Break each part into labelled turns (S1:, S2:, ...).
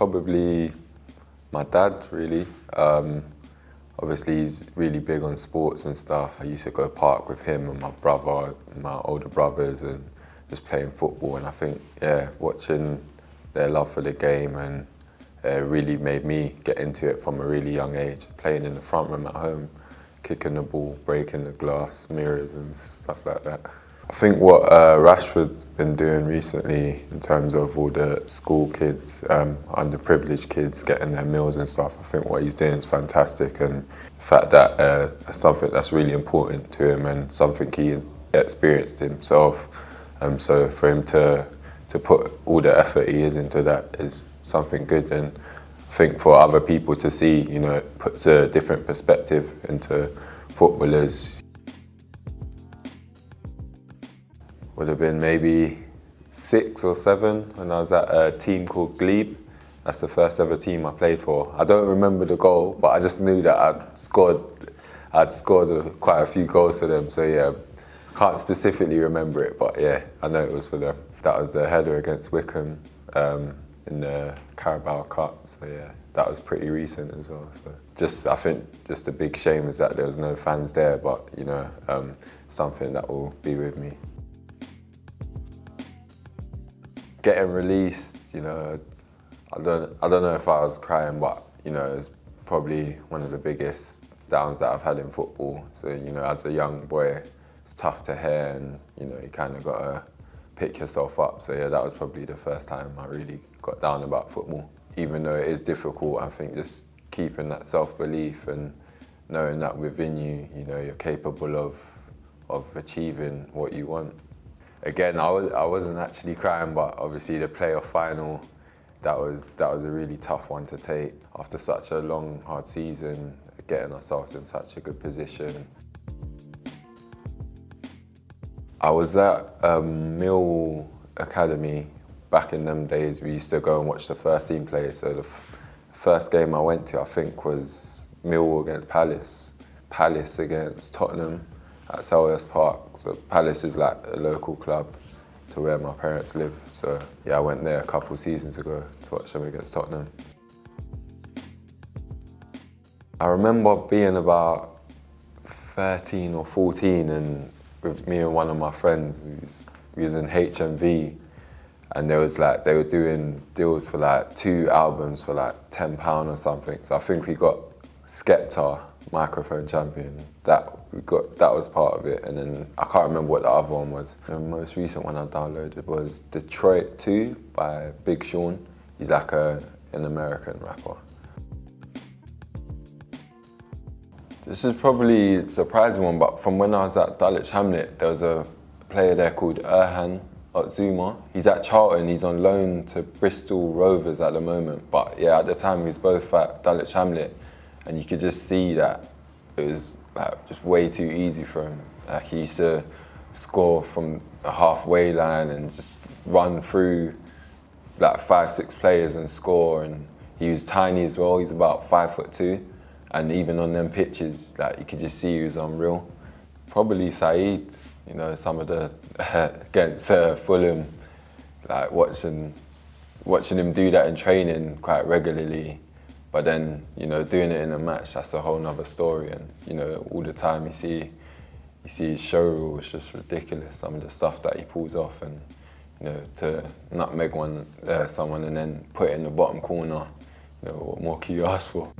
S1: Probably my dad, really. Obviously, he's really big on sports and stuff. I used to go park with him and my brother, my older brothers, and just playing football. And I think, yeah, watching their love for the game and really made me get into it from a really young age. Playing in the front room at home, kicking the ball, breaking the glass, mirrors and stuff like that. I think what Rashford's been doing recently in terms of all the school kids, underprivileged kids getting their meals and stuff, I think what he's doing is fantastic, and the fact that that's something that's really important to him and something he experienced himself. So for him to put all the effort he is into that is something good, and I think for other people to see, you know, it puts a different perspective into footballers. Would have been maybe 6 or 7 when I was at a team called Glebe. That's the first ever team I played for. I don't remember the goal, but I just knew that I'd scored quite a few goals for them. So yeah, I can't specifically remember it, but yeah, I know it was for them. That was the header against Wickham in the Carabao Cup. So yeah, that was pretty recent as well. So I think a big shame is that there was no fans there, but you know, something that will be with me. Getting released, you know, I don't know if I was crying, but you know, it's probably one of the biggest downs that I've had in football. So you know, as a young boy, it's tough to hear, and you know, you kind of gotta pick yourself up. So yeah, that was probably the first time I really got down about football. Even though it is difficult, I think just keeping that self-belief and knowing that within you, you know, you're capable of achieving what you want. Again, I wasn't actually crying, but obviously the playoff final, that was a really tough one to take. After such a long, hard season, getting ourselves in such a good position. I was at Millwall Academy. Back in them days, we used to go and watch the first team play. So the first game I went to, I think, was Millwall against Palace. Palace against Tottenham at Selhurst Park. So Palace is like a local club to where my parents live. So yeah, I went there a couple of seasons ago to watch them against Tottenham. I remember being about 13 or 14 and with me and one of my friends, we was in HMV, and they were doing deals for like 2 albums for like £10 or something. So I think we got Skepta, Microphone Champion. That was part of it, and then I can't remember what the other one was. The most recent one I downloaded was Detroit 2 by Big Sean. He's like an American rapper. This is probably a surprising one, but from when I was at Dulwich Hamlet, there was a player there called Erhan Otzuma. He's at Charlton, he's on loan to Bristol Rovers at the moment. But yeah, at the time he was both at Dulwich Hamlet, and you could just see that it was like just way too easy for him. Like he used to score from the halfway line and just run through like 5-6 players and score, and he was tiny as well, he's about 5'2". And even on them pitches, like you could just see he was unreal. Probably Saeed, you know, some of the against Fulham, like watching him do that in training quite regularly. But then, you know, doing it in a match, that's a whole nother story. And you know, all the time you see his show reel, it's just ridiculous. Some of the stuff that he pulls off, and you know, to nutmeg someone and then put it in the bottom corner. You know, what more can you ask for?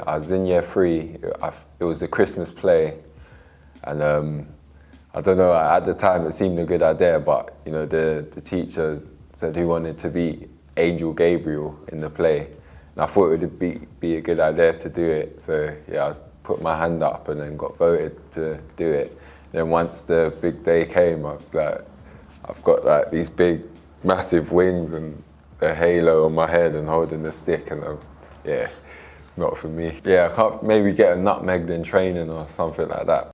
S1: I was in year 3, it was a Christmas play, and I don't know, at the time it seemed a good idea, but you know, the teacher said he wanted to be Angel Gabriel in the play, and I thought it would be a good idea to do it, so yeah, I put my hand up and then got voted to do it. Then once the big day came, I've got like these big, massive wings and a halo on my head and holding the stick, and yeah. Not for me. Yeah, I can't maybe get a nutmegged in training or something like that,